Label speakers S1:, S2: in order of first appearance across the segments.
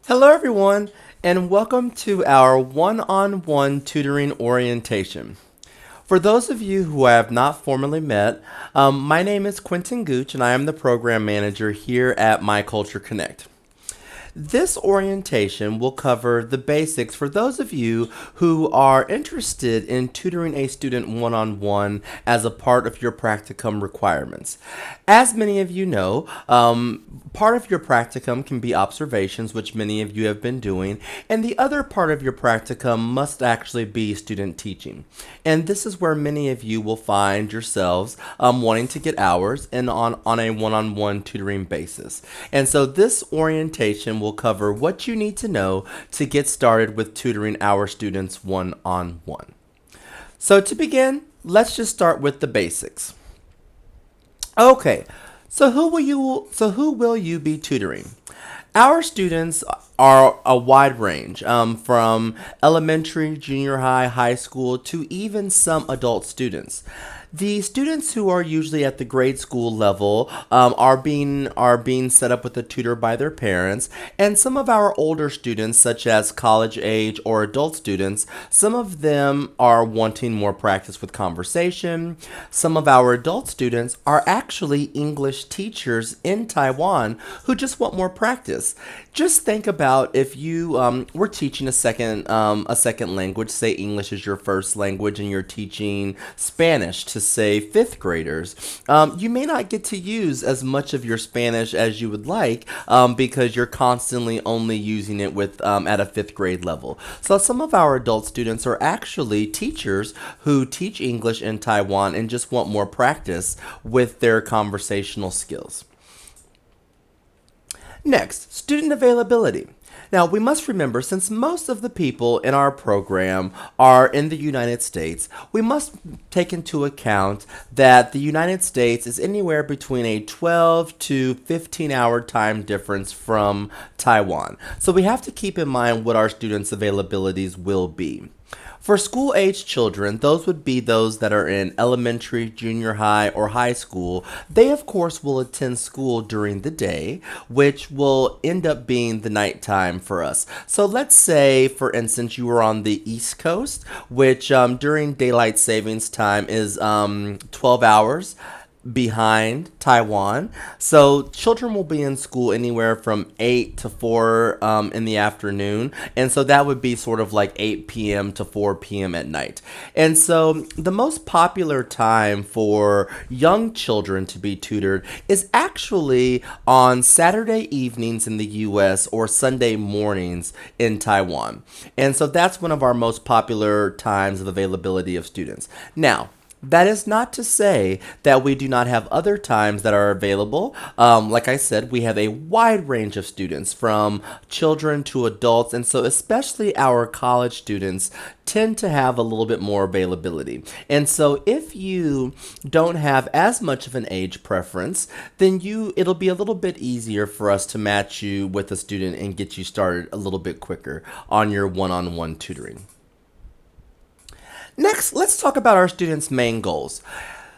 S1: Hello, everyone, and welcome to our one-on-one tutoring orientation. For those of you who I have not formally met, my name is Quentin Gooch, and I am the program manager here at My Culture Connect. This orientation will cover the basics for those of you who are interested in tutoring a student one-on-one as a part of your practicum requirements. As many of you know, part of your practicum can be observations, which many of you have been doing, and the other part of your practicum must actually be student teaching. And this is where many of you will find yourselves wanting to get hours and on a one-on-one tutoring basis. And so this orientation will cover what you need to know to get started with tutoring our students one-on-one. So to begin, let's just start with the basics. Okay, so who will you be tutoring? Our students are a wide range, from elementary, junior high, high school, to even some adult students. The students who are usually at the grade school level are being set up with a tutor by their parents, and some of our older students, such as college age or adult students, some of them are wanting more practice with conversation. Some of our adult students are actually English teachers in Taiwan who just want more practice. Just think about if you were teaching a second language, say English is your first language, and you're teaching Spanish to say fifth graders. You may not get to use as much of your Spanish as you would like because you're constantly only using it with at a fifth grade level. So some of our adult students are actually teachers who teach English in Taiwan and just want more practice with their conversational skills. Next, student availability. Now, we must remember, since most of the people in our program are in the United States, we must take into account that the United States is anywhere between a 12 to 15-hour time difference from Taiwan. So we have to keep in mind what our students' availabilities will be. For school-age children, those would be those that are in elementary, junior high, or high school. They, of course, will attend school during the day, which will end up being the nighttime for us. So let's say, for instance, you were on the East Coast, which during daylight savings time is 12 hours behind Taiwan. So children will be in school anywhere from 8 to 4 in the afternoon. And so that would be sort of like 8 p.m. to 4 p.m. at night. And so the most popular time for young children to be tutored is actually on Saturday evenings in the US or Sunday mornings in Taiwan. And so that's one of our most popular times of availability of students. Now, that is not to say that we do not have other times that are available. Like I said, we have a wide range of students from children to adults, and so especially our college students tend to have a little bit more availability. And so if you don't have as much of an age preference, then it'll be a little bit easier for us to match you with a student and get you started a little bit quicker on your one-on-one tutoring. Next, let's talk about our students' main goals.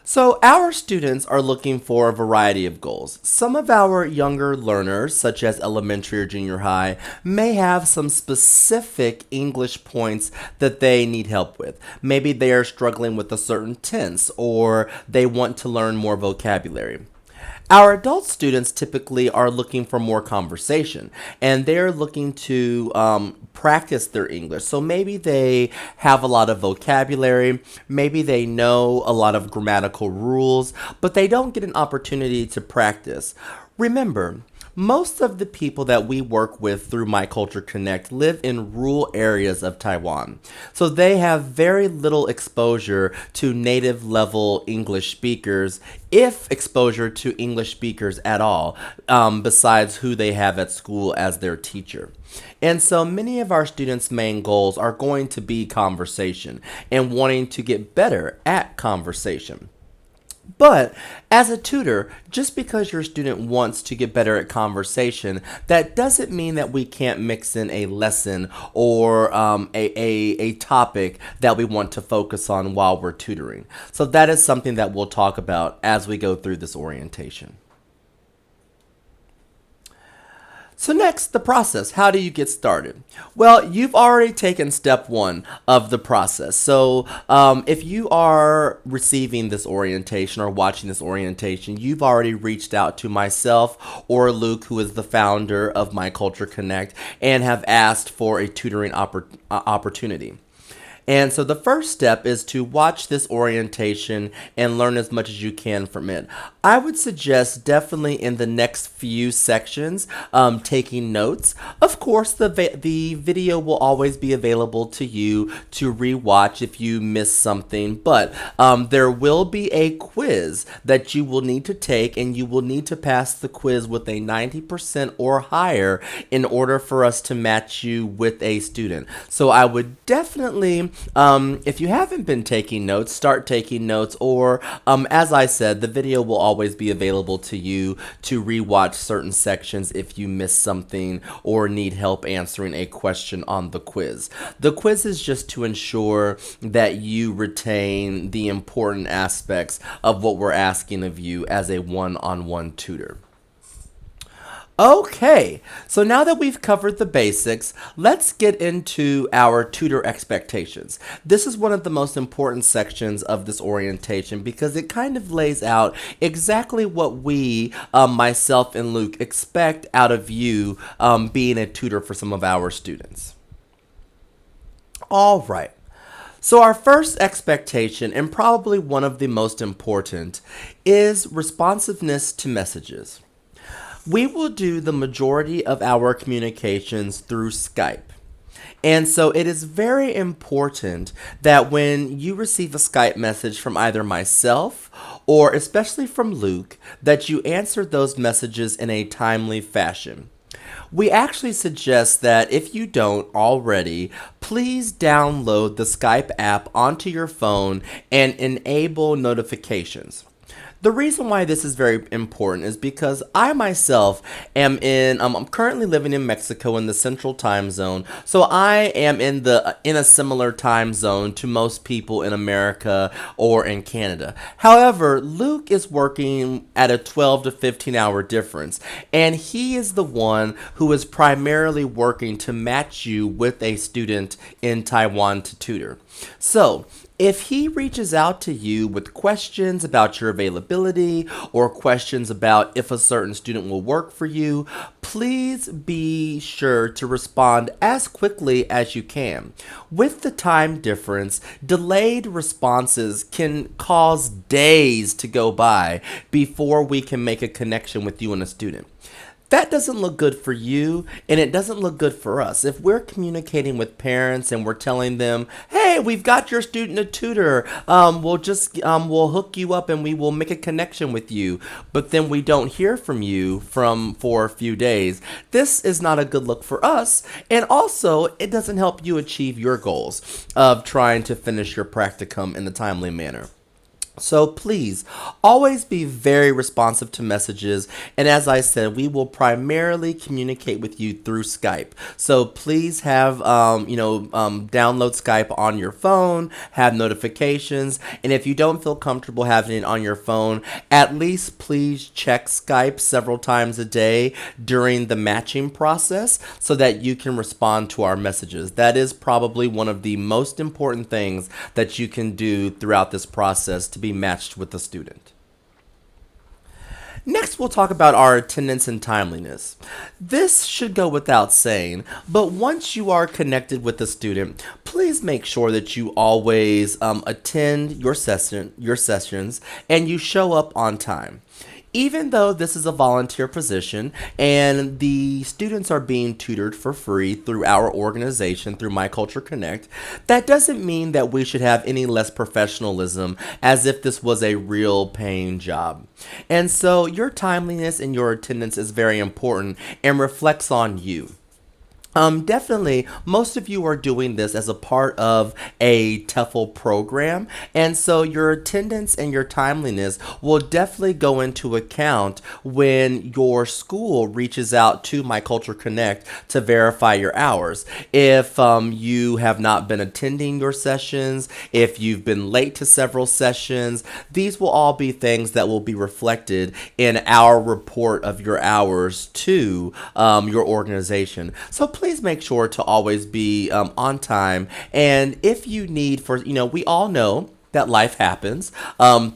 S1: So our students are looking for a variety of goals. Some of our younger learners, such as elementary or junior high, may have some specific English points that they need help with. Maybe they are struggling with a certain tense, or they want to learn more vocabulary. Our adult students typically are looking for more conversation, and they're looking to practice their English. So maybe they have a lot of vocabulary, maybe they know a lot of grammatical rules, but they don't get an opportunity to practice. Remember, most of the people that we work with through My Culture Connect live in rural areas of Taiwan. So they have very little exposure to native level English speakers, if exposure to English speakers at all, besides who they have at school as their teacher. And so many of our students' main goals are going to be conversation and wanting to get better at conversation. But as a tutor, just because your student wants to get better at conversation, that doesn't mean that we can't mix in a lesson or a topic that we want to focus on while we're tutoring. So that is something that we'll talk about as we go through this orientation. So next, the process. How do you get started? Well, you've already taken step one of the process. So if you are receiving this orientation or watching this orientation, you've already reached out to myself or Luke, who is the founder of My Culture Connect, and have asked for a tutoring opportunity. And so the first step is to watch this orientation and learn as much as you can from it. I would suggest definitely in the next few sections taking notes. Of course, the video will always be available to you to rewatch if you miss something, but there will be a quiz that you will need to take, and you will need to pass the quiz with a 90% or higher in order for us to match you with a student. So I would definitely, if you haven't been taking notes, start taking notes, or as I said, the video will always be available to you to rewatch certain sections if you miss something or need help answering a question on the quiz. The quiz is just to ensure that you retain the important aspects of what we're asking of you as a one-on-one tutor. Okay, so now that we've covered the basics, let's get into our tutor expectations. This is one of the most important sections of this orientation because it kind of lays out exactly what we, myself and Luke, expect out of you being a tutor for some of our students. All right. So our first expectation, and probably one of the most important, is responsiveness to messages. We will do the majority of our communications through Skype. And so it is very important that when you receive a Skype message from either myself or especially from Luke, that you answer those messages in a timely fashion. We actually suggest that if you don't already, please download the Skype app onto your phone and enable notifications. The reason why this is very important is because I myself am I'm currently living in Mexico in the Central Time Zone, so I am in a similar time zone to most people in America or in Canada. However, Luke is working at a 12 to 15 hour difference, and he is the one who is primarily working to match you with a student in Taiwan to tutor. So, if he reaches out to you with questions about your availability or questions about if a certain student will work for you, please be sure to respond as quickly as you can. With the time difference, delayed responses can cause days to go by before we can make a connection with you and a student. That doesn't look good for you, and it doesn't look good for us. If we're communicating with parents and we're telling them, hey, we've got your student a tutor, we'll hook you up and we will make a connection with you, but then we don't hear from you for a few days, this is not a good look for us, and also it doesn't help you achieve your goals of trying to finish your practicum in a timely manner. So please, always be very responsive to messages, and as I said, we will primarily communicate with you through Skype. So please have, download Skype on your phone, have notifications, and if you don't feel comfortable having it on your phone, at least please check Skype several times a day during the matching process so that you can respond to our messages. That is probably one of the most important things that you can do throughout this process to be matched with the student. Next, we'll talk about our attendance and timeliness. This should go without saying, but once you are connected with the student, please make sure that you always attend your sessions and you show up on time. Even though this is a volunteer position and the students are being tutored for free through our organization, through My Culture Connect, that doesn't mean that we should have any less professionalism as if this was a real paying job. And so your timeliness and your attendance is very important and reflects on you. Definitely, most of you are doing this as a part of a TEFL program, and so your attendance and your timeliness will definitely go into account when your school reaches out to My Culture Connect to verify your hours. If you have not been attending your sessions, if you've been late to several sessions, these will all be things that will be reflected in our report of your hours to your organization. So please make sure to always be on time. And if you need for, we all know that life happens,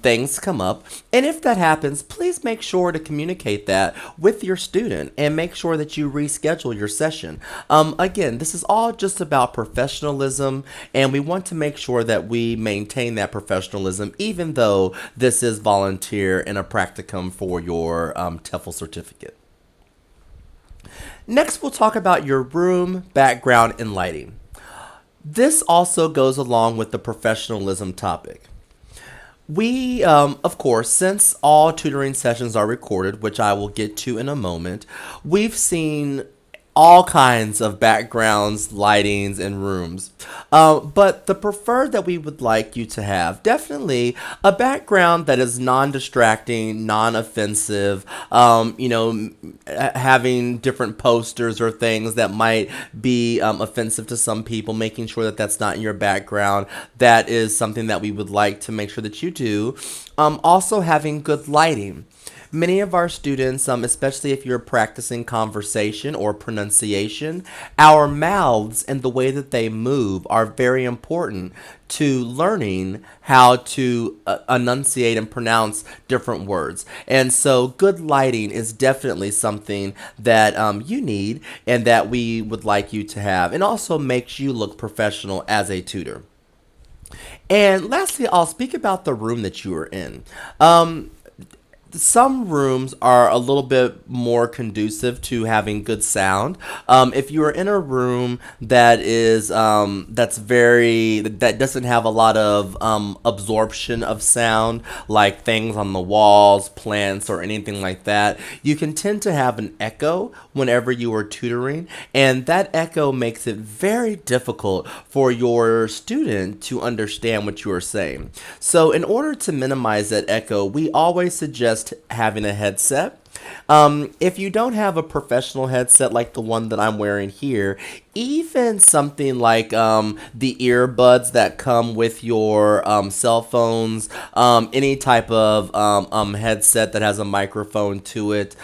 S1: things come up. And if that happens, please make sure to communicate that with your student and make sure that you reschedule your session. Again, this is all just about professionalism, and we want to make sure that we maintain that professionalism, even though this is volunteer and a practicum for your TEFL certificate. Next, we'll talk about your room, background, and lighting. This also goes along with the professionalism topic. We, of course, since all tutoring sessions are recorded, which I will get to in a moment, we've seen all kinds of backgrounds, lightings, and rooms. But the preferred that we would like you to have, definitely a background that is non-distracting, non-offensive, having different posters or things that might be offensive to some people, making sure that that's not in your background. That is something that we would like to make sure that you do. Also having good lighting. Many of our students, especially if you're practicing conversation or pronunciation, our mouths and the way that they move are very important to learning how to enunciate and pronounce different words. And so good lighting is definitely something that you need and that we would like you to have, and also makes you look professional as a tutor. And lastly, I'll speak about the room that you are in. Some rooms are a little bit more conducive to having good sound. If you are in a room that is that doesn't have a lot of absorption of sound, like things on the walls, plants, or anything like that, you can tend to have an echo whenever you are tutoring, and that echo makes it very difficult for your student to understand what you are saying. So in order to minimize that echo, we always suggest having a headset. If you don't have a professional headset like the one that I'm wearing here, even something like the earbuds that come with your cell phones, any type of headset that has a microphone to it,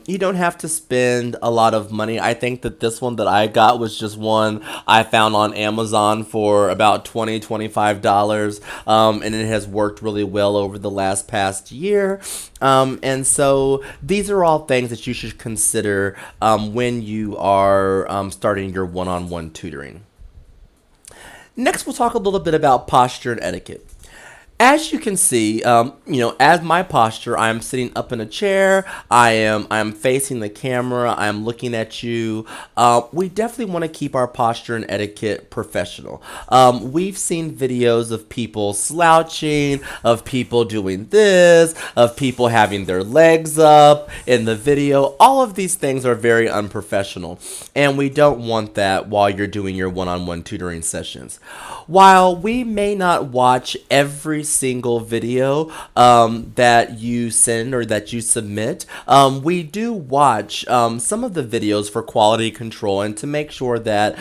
S1: you don't have to spend a lot of money. I think that this one that I got was just one I found on Amazon for about $25, and it has worked really well over the past year. And so these are all things that you should consider when you are starting your one-on-one tutoring. Next, we'll talk a little bit about posture and etiquette. As you can see, as my posture, I'm sitting up in a chair. I'm facing the camera. I'm looking at you. We definitely want to keep our posture and etiquette professional. We've seen videos of people slouching, of people doing this, of people having their legs up in the video. All of these things are very unprofessional, and we don't want that while you're doing your one-on-one tutoring sessions. While we may not watch every single video that you send or that you submit, we do watch some of the videos for quality control and to make sure that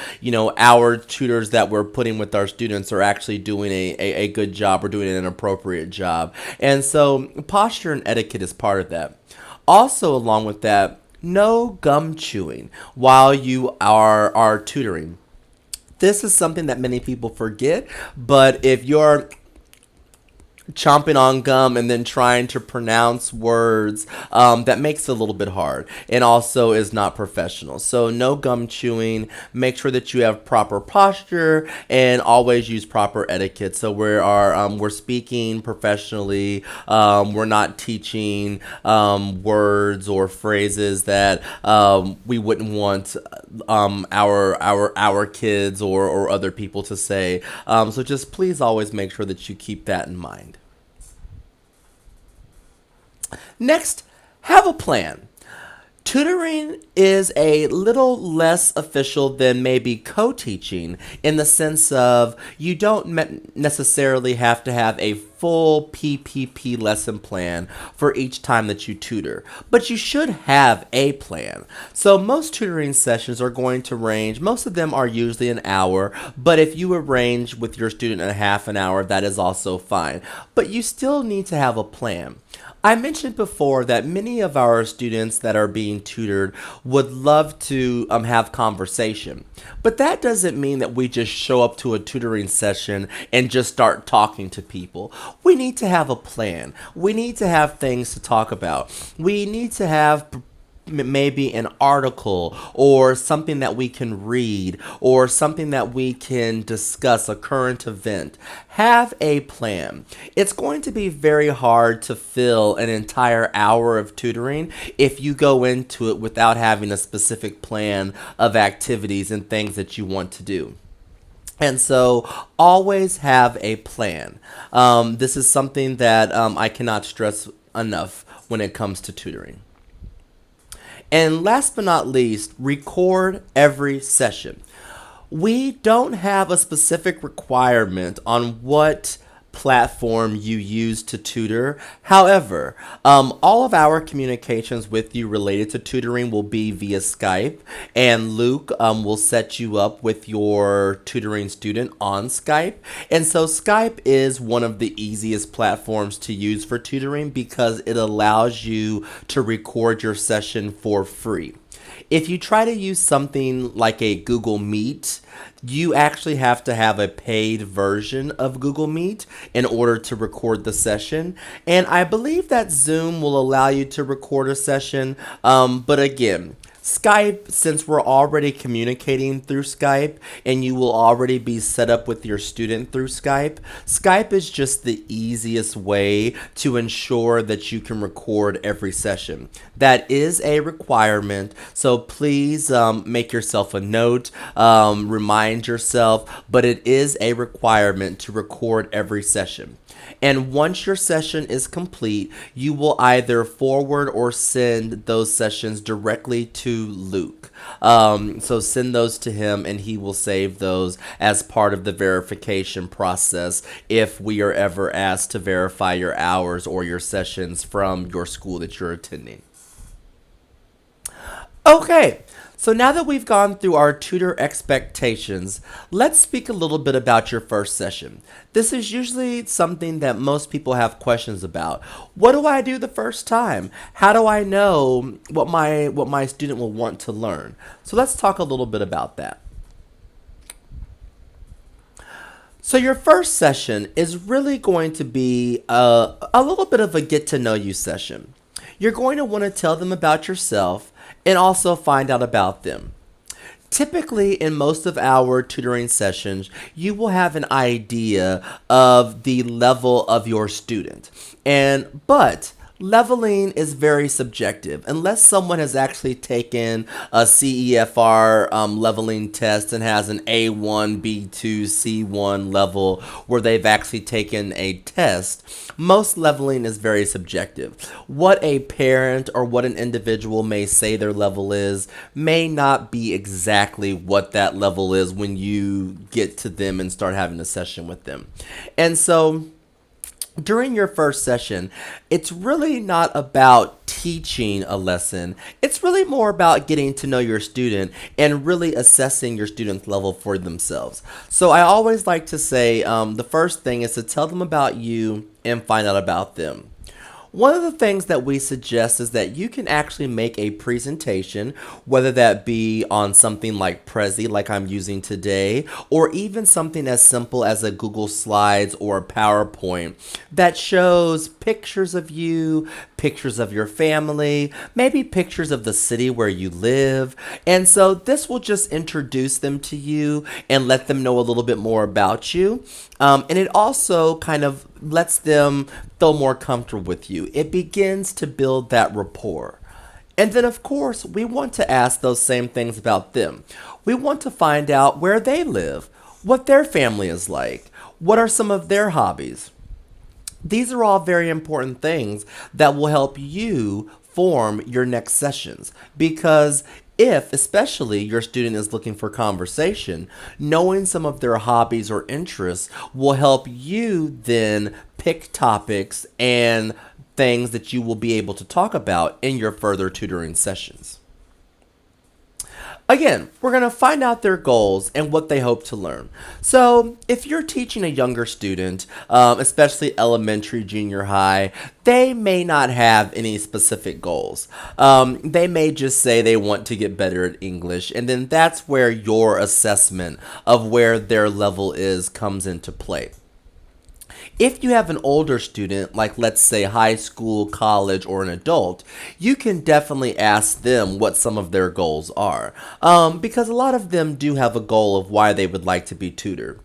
S1: our tutors that we're putting with our students are actually doing a good job or doing an appropriate job. And so posture and etiquette is part of that. Also, along with that, no gum chewing while you are tutoring. This is something that many people forget, but if you're chomping on gum and then trying to pronounce words, that makes it a little bit hard and also is not professional. So no gum chewing. Make sure that you have proper posture and always use proper etiquette. So we're speaking professionally. We're not teaching words or phrases that we wouldn't want our kids or other people to say. So just please always make sure that you keep that in mind. Next, have a plan. Tutoring is a little less official than maybe co-teaching in the sense of you don't necessarily have to have a full PPP lesson plan for each time that you tutor, but you should have a plan. So most tutoring sessions are going to range, most of them are usually an hour, but if you arrange with your student in a half an hour, that is also fine. But you still need to have a plan. I mentioned before that many of our students that are being tutored would love to have conversation. But that doesn't mean that we just show up to a tutoring session and just start talking to people. We need to have a plan. We need to have things to talk about. We need to have maybe an article or something that we can read or something that we can discuss, a current event. Have a plan. It's going to be very hard to fill an entire hour of tutoring if you go into it without having a specific plan of activities and things that you want to do. And so always have a plan. This is something that I cannot stress enough when it comes to tutoring. And last but not least, record every session. We don't have a specific requirement on what platform you use to tutor. However, all of our communications with you related to tutoring will be via Skype, and Luke will set you up with your tutoring student on Skype. And so Skype is one of the easiest platforms to use for tutoring because it allows you to record your session for free. If you try to use something like a Google Meet, you actually have to have a paid version of Google Meet in order to record the session. And I believe that Zoom will allow you to record a session. But again, Skype, since we're already communicating through Skype and you will already be set up with your student through Skype, Skype is just the easiest way to ensure that you can record every session. That is a requirement, so please make yourself a note, remind yourself, but it is a requirement to record every session. And once your session is complete, you will either forward or send those sessions directly to Luke. So send those to him and he will save those as part of the verification process if we are ever asked to verify your hours or your sessions from your school that you're attending. Okay. So now that we've gone through our tutor expectations, let's speak a little bit about your first session. This is usually something that most people have questions about. What do I do the first time? How do I know what my student will want to learn? So let's talk a little bit about that. So your first session is really going to be a little bit of a get to know you session. You're going to want to tell them about yourself and also find out about them. Typically, in most of our tutoring sessions, you will have an idea of the level of your student. But leveling is very subjective. Unless someone has actually taken a CEFR leveling test and has an A1, B2, C1 level where they've actually taken a test, most leveling is very subjective. What a parent or what an individual may say their level is may not be exactly what that level is when you get to them and start having a session with them. And so during your first session, it's really not about teaching a lesson. It's really more about getting to know your student and really assessing your student's level for themselves. So I always like to say the first thing is to tell them about you and find out about them. One of the things that we suggest is that you can actually make a presentation, whether that be on something like Prezi, like I'm using today, or even something as simple as a Google Slides or a PowerPoint that shows pictures of you, pictures of your family, maybe pictures of the city where you live. And so this will just introduce them to you and let them know a little bit more about you. And it also kind of lets them feel more comfortable with you. It begins to build that rapport. And then, of course, we want to ask those same things about them. We want to find out where they live, what their family is like, what are some of their hobbies. These are all very important things that will help you inform your next sessions. Because if, especially, your student is looking for conversation, knowing some of their hobbies or interests will help you then pick topics and things that you will be able to talk about in your further tutoring sessions. Again, we're going to find out their goals and what they hope to learn. So, if you're teaching a younger student, especially elementary, junior high, they may not have any specific goals. They may just say they want to get better at English, and then that's where your assessment of where their level is comes into play. If you have an older student, like let's say high school, college, or an adult, you can definitely ask them what some of their goals are, because a lot of them do have a goal of why they would like to be tutored.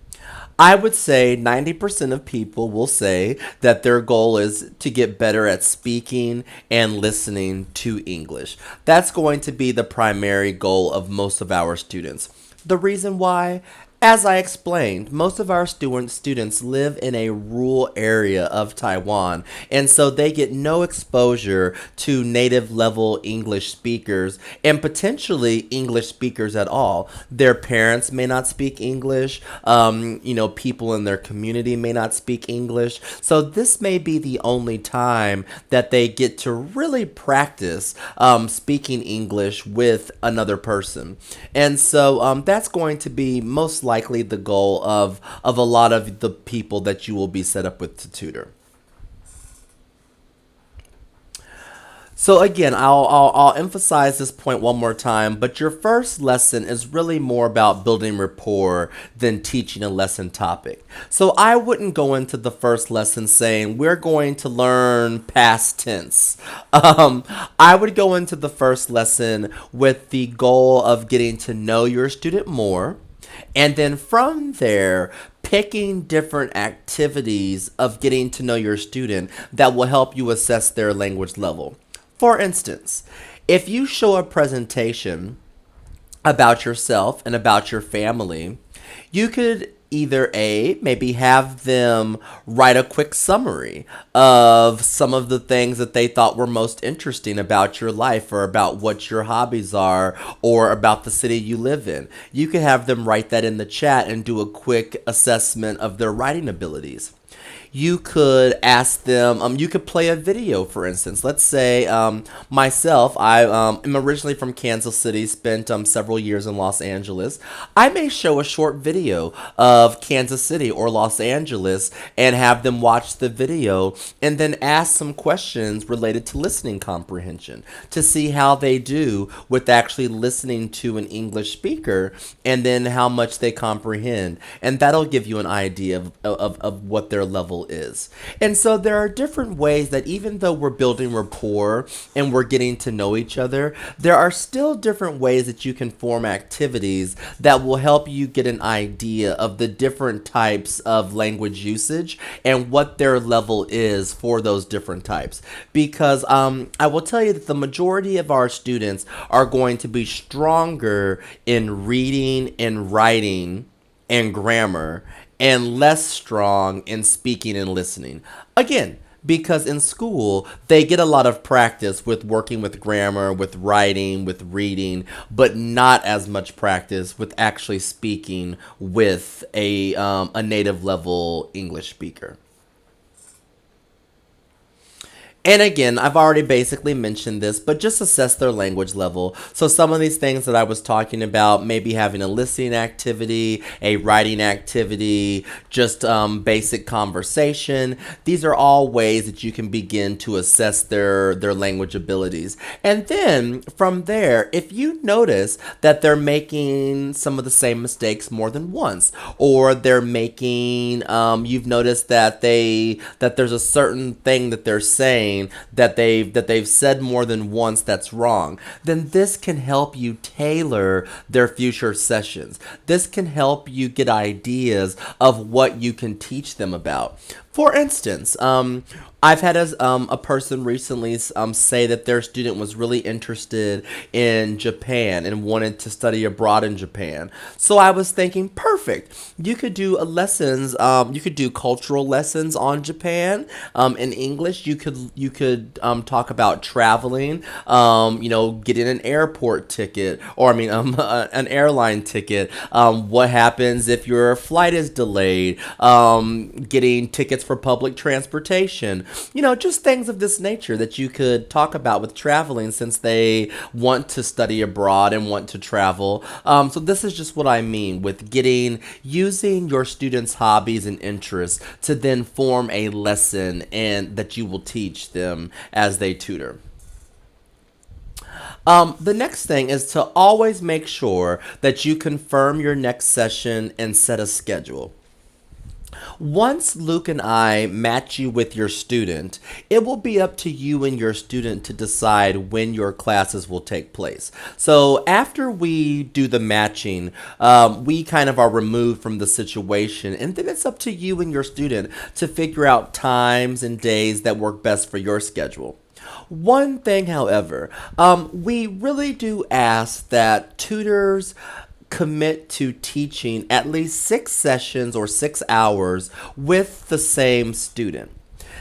S1: I would say 90% of people will say that their goal is to get better at speaking and listening to English. That's going to be the primary goal of most of our students. The reason why? As I explained, most of our students live in a rural area of Taiwan, and so they get no exposure to native level English speakers and potentially English speakers at all. Their parents may not speak English, people in their community may not speak English, so this may be the only time that they get to really practice speaking English with another person. And so that's going to be most likely the goal of a lot of the people that you will be set up with to tutor. So again, I'll emphasize this point one more time, but your first lesson is really more about building rapport than teaching a lesson topic. So I wouldn't go into the first lesson saying we're going to learn past tense. I would go into the first lesson with the goal of getting to know your student more, and then from there, picking different activities of getting to know your student that will help you assess their language level. For instance, if you show a presentation about yourself and about your family, you could either maybe have them write a quick summary of some of the things that they thought were most interesting about your life or about what your hobbies are or about the city you live in. You could have them write that in the chat and do a quick assessment of their writing abilities. You could ask them, you could play a video, for instance. Let's say myself, I am originally from Kansas City, spent several years in Los Angeles. I may show a short video of Kansas City or Los Angeles and have them watch the video and then ask some questions related to listening comprehension to see how they do with actually listening to an English speaker and then how much they comprehend. And that'll give you an idea of what their level is. And so there are different ways that even though we're building rapport and we're getting to know each other, there are still different ways that you can form activities that will help you get an idea of the different types of language usage and what their level is for those different types. Because I will tell you that the majority of our students are going to be stronger in reading and writing and grammar and less strong in speaking and listening. Again, because in school, they get a lot of practice with working with grammar, with writing, with reading, but not as much practice with actually speaking with a native level English speaker. And again, I've already basically mentioned this, but just assess their language level. So some of these things that I was talking about, maybe having a listening activity, a writing activity, just basic conversation. These are all ways that you can begin to assess their language abilities. And then from there, if you notice that they're making some of the same mistakes more than once, or they're making, you've noticed that there's a certain thing that they're saying that they've said more than once that's wrong, then this can help you tailor their future sessions. This can help you get ideas of what you can teach them about. For instance, I've had a person recently say that their student was really interested in Japan and wanted to study abroad in Japan. So I was thinking, perfect. You could do lessons. You could do cultural lessons on Japan in English. You could talk about traveling. Getting an airport ticket, or I mean, an airline ticket. What happens if your flight is delayed? Getting tickets for public transportation. Just things of this nature that you could talk about with traveling, since they want to study abroad and want to travel. So this is just what I mean with using your students' hobbies and interests to then form a lesson and that you will teach them as they tutor. The next thing is to always make sure that you confirm your next session and set a schedule. Once Luke and I match you with your student, it will be up to you and your student to decide when your classes will take place. So after we do the matching, we kind of are removed from the situation, and then it's up to you and your student to figure out times and days that work best for your schedule. One thing, however, we really do ask that tutors commit to teaching at least 6 sessions or 6 hours with the same student.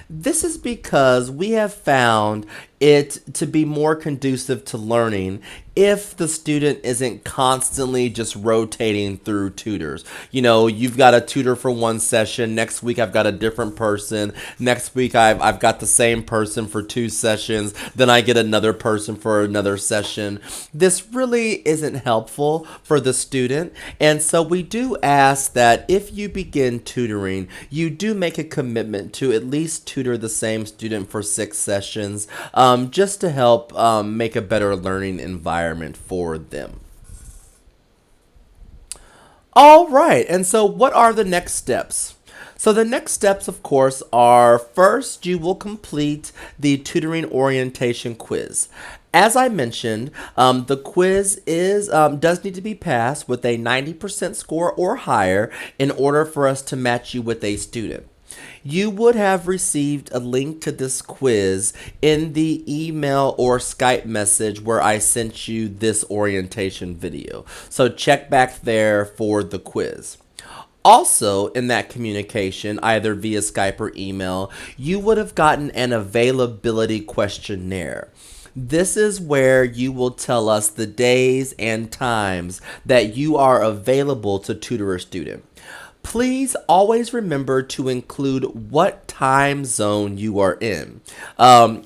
S1: This is because we have found it to be more conducive to learning if the student isn't constantly just rotating through tutors. You've got a tutor for one session. Next week, I've got a different person. Next week, I've got the same person for 2 sessions. Then I get another person for another session. This really isn't helpful for the student. And so we do ask that if you begin tutoring, you do make a commitment to at least tutor the same student for 6 sessions, just to help make a better learning environment for them. All right, and so what are the next steps? So the next steps, of course, are first, you will complete the tutoring orientation quiz. As I mentioned, the quiz does need to be passed with a 90% score or higher in order for us to match you with a student. You would have received a link to this quiz in the email or Skype message where I sent you this orientation video. So check back there for the quiz. Also, in that communication, either via Skype or email, you would have gotten an availability questionnaire. This is where you will tell us the days and times that you are available to tutor a student. Please always remember to include what time zone you are in.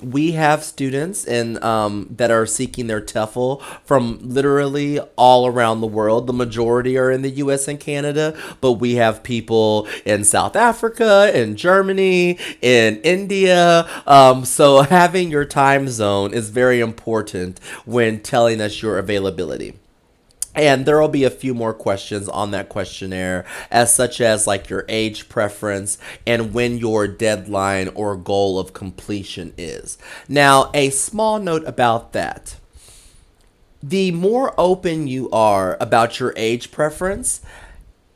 S1: We have students that are seeking their TEFL from literally all around the world. The majority are in the US and Canada, but we have people in South Africa, in Germany, in India. So having your time zone is very important when telling us your availability. And there will be a few more questions on that questionnaire, such as like your age preference and when your deadline or goal of completion is. Now, a small note about that. The more open you are about your age preference,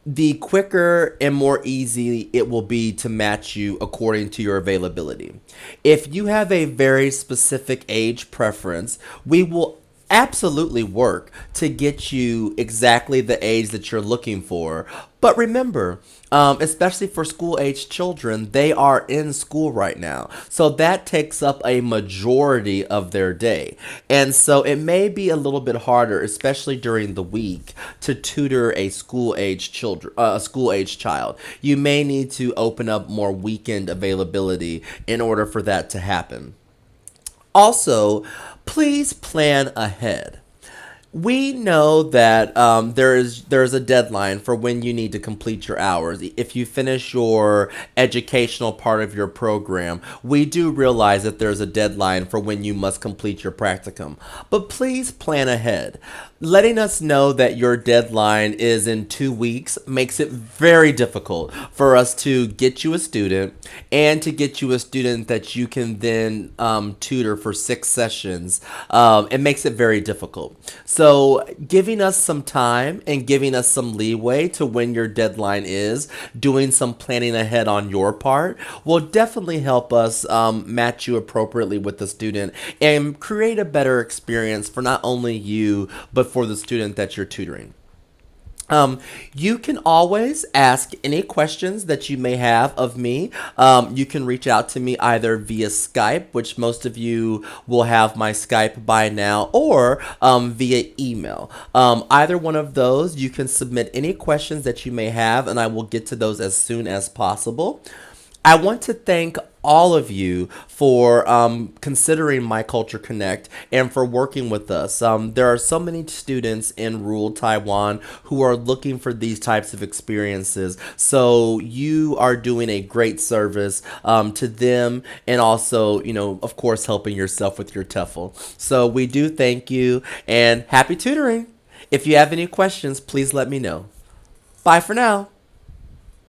S1: the quicker and more easy it will be to match you according to your availability. If you have a very specific age preference, we will absolutely work to get you exactly the age that you're looking for. But remember, especially for school-age children, they are in school right now. So that takes up a majority of their day. And so it may be a little bit harder, especially during the week, to tutor a school-age child. You may need to open up more weekend availability in order for that to happen. Also, please plan ahead. We know that there's a deadline for when you need to complete your hours. If you finish your educational part of your program, we do realize that there's a deadline for when you must complete your practicum. But please plan ahead. Letting us know that your deadline is in 2 weeks makes it very difficult for us to get you a student and to get you a student that you can then tutor for 6 sessions. It makes it very difficult. So giving us some time and giving us some leeway to when your deadline is, doing some planning ahead on your part will definitely help us match you appropriately with the student and create a better experience for not only you, but for the student that you're tutoring. You can always ask any questions that you may have of me. You can reach out to me either via Skype, which most of you will have my Skype by now, or via email. Either one of those, you can submit any questions that you may have, and I will get to those as soon as possible. I want to thank all of you for considering My Culture Connect and for working with us. There are so many students in rural Taiwan who are looking for these types of experiences. So you are doing a great service to them and also, of course, helping yourself with your TEFL. So we do thank you and happy tutoring. If you have any questions, please let me know. Bye for now.